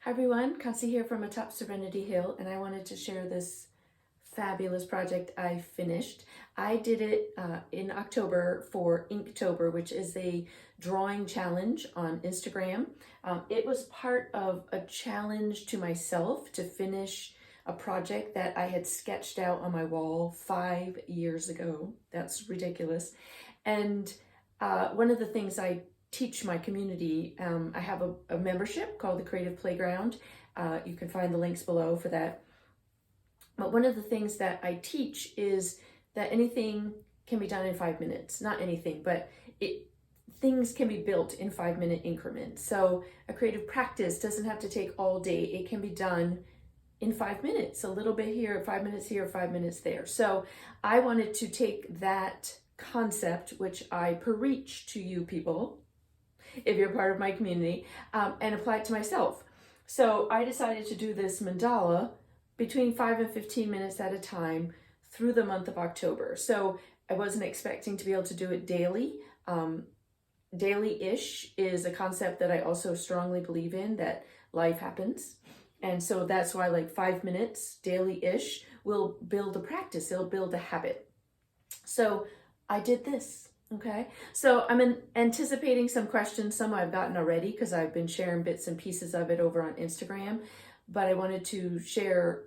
Hi everyone, Kasi here from atop Serenity Hill, and I wanted to share this fabulous project I finished. I did it in October for Inktober, which is a drawing challenge on Instagram. It was part of a challenge to myself to finish a project that I had sketched out on my wall 5 years ago. That's ridiculous. And one of the things I teach my community, I have a membership called the Creative Playground. You can find the links below for that. But one of the things that I teach is that anything can be done in 5 minutes. Not anything, but things can be built in 5-minute increments. So a creative practice doesn't have to take all day. It can be done in 5 minutes, a little bit here, 5 minutes here, 5 minutes there. So I wanted to take that concept, which I preach to you people, if you're part of my community, and apply it to myself. So I decided to do this mandala between 5 and 15 minutes at a time through the month of October. So I wasn't expecting to be able to do it daily. Daily-ish is a concept that I also strongly believe in, that life happens. And so that's why like 5 minutes daily-ish will build a practice, it'll build a habit. So I did this. Okay, so I'm anticipating some questions. Some I've gotten already because I've been sharing bits and pieces of it over on Instagram, but I wanted to share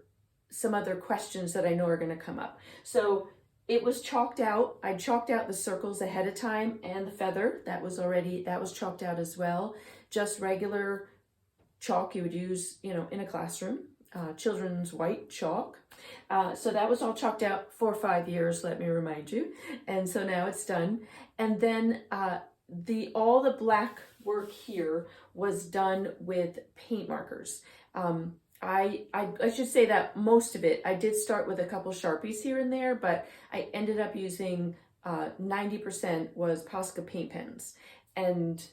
some other questions that I know are going to come up. So it was chalked out. I chalked out the circles ahead of time, and the feather that was chalked out as well. Just regular chalk you would use, in a classroom, children's white chalk. So that was all chalked out for 5 years, let me remind you. And so now it's done. And then all the black work here was done with paint markers. I should say that most of it, I did start with a couple Sharpies here and there, but I ended up using 90% was Posca paint pens. And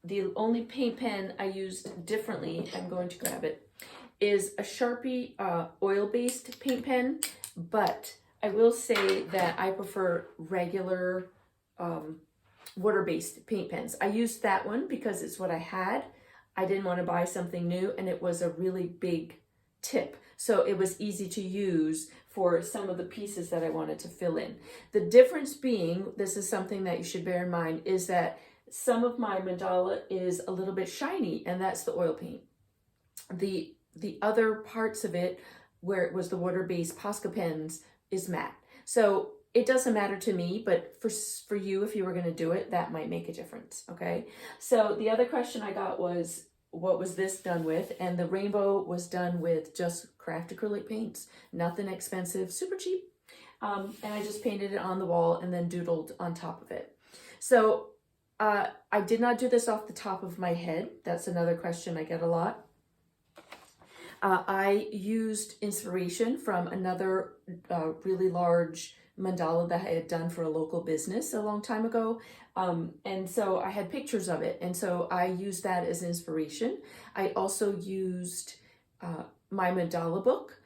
the only paint pen I used differently, I'm going to grab it, is a Sharpie oil-based paint pen, but I will say that I prefer regular water-based paint pens. I used that one because it's what I had. I didn't want to buy something new, and it was a really big tip, so it was easy to use for some of the pieces that I wanted to fill in. The difference being, this is something that you should bear in mind, is that some of my mandala is a little bit shiny, and that's the oil paint. The other parts of it, where it was the water-based Posca pens, is matte. So it doesn't matter to me, but for you, if you were going to do it, that might make a difference, okay? So the other question I got was, what was this done with? And the rainbow was done with just craft acrylic paints. Nothing expensive, super cheap. And I just painted it on the wall and then doodled on top of it. So I did not do this off the top of my head. That's another question I get a lot. I used inspiration from another really large mandala that I had done for a local business a long time ago. And so I had pictures of it. And so I used that as inspiration. I also used my mandala book,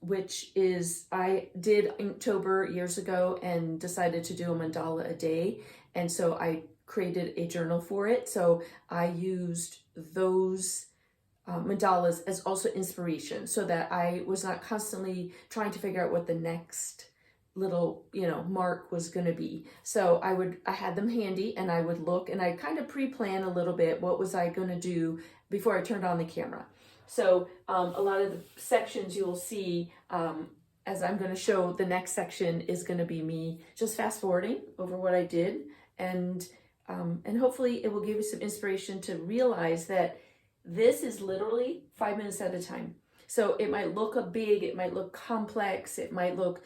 which is, I did Inktober years ago and decided to do a mandala a day. And so I created a journal for it. So I used those mandalas as also inspiration, so that I was not constantly trying to figure out what the next little mark was going to be. So I had them handy, and I would look, and I kind of pre-plan a little bit what was I going to do before I turned on the camera. So a lot of the sections you'll see, as I'm going to show, the next section is going to be me just fast forwarding over what I did, and hopefully it will give you some inspiration to realize that this is literally 5 minutes at a time. So it might look big, it might look complex, it might look,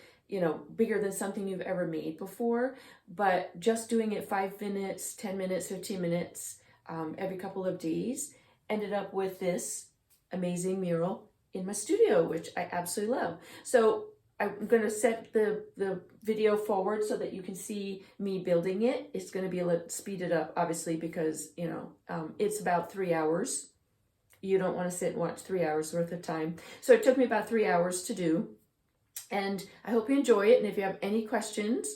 bigger than something you've ever made before, but just doing it 5 minutes, 10 minutes, 15 minutes, every couple of days, ended up with this amazing mural in my studio, which I absolutely love. So I'm going to set the video forward so that you can see me building it. It's going to be a little speeded up, obviously, because, it's about 3 hours. You don't want to sit and watch 3 hours worth of time. So it took me about 3 hours to do. And I hope you enjoy it. And if you have any questions,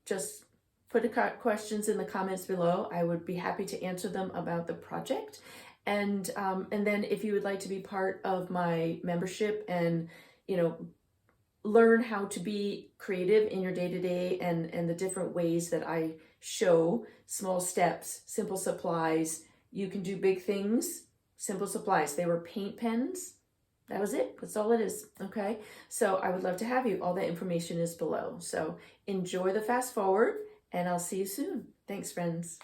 just put the questions in the comments below. I would be happy to answer them about the project. And then if you would like to be part of my membership and, you know, learn how to be creative in your day-to-day and the different ways that I show small steps, simple supplies. You can do big things, simple supplies. They were paint pens. That was it. That's all it is. Okay. So I would love to have you. All that information is below. So enjoy the fast forward and I'll see you soon. Thanks, friends.